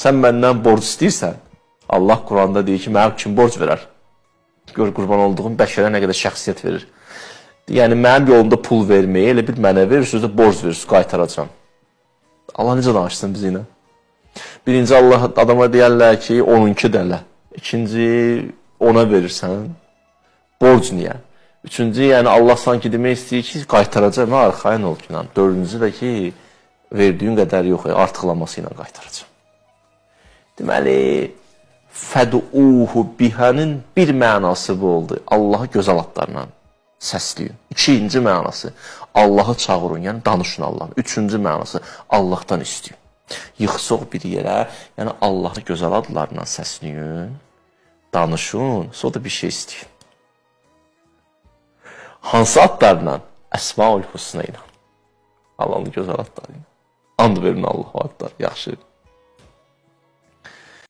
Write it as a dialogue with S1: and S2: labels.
S1: sən məndən borc istəyirsən, Allah Quranda deyir ki, mənə kim borc verər? Gör, qurban olduğum bəşərə nə qədər şəxsiyyət verir. Yəni, mənim yolumda pul verməyi, elə bir mənə verirsiniz də borc verirsiniz, qaytaracam. Allah necə danışsın bizi ilə? Birinci Allah adama deyərlər ki, 12 dələ. İkinci, ona verirsən. Borc niyə? Üçüncü, yəni Allah sanki demək istəyir ki, qaytaracam, arxayın ol ki. Dördüncü də ki, verdiyin qədər yox, artıqlaması ilə qaytaracam. Deməli, fəduuhu bihənin bir mənası bu oldu. Allahı gözəl adlarla səsləyin. İkinci mənası, Allahı çağırın, yəni danışın Allah'ın. Üçüncü mənası, Allah'tan istəyin. Yıxsıq bir yerə, yəni Allahı gözəl adlarla səsləyin, danışın, sonra da bir şey istəyin. Hansı adlarla? Əsmaül Hüsnə ilə. Allah'ın gözəl adları ilə. And verin Allah'a adlar, yaxşı.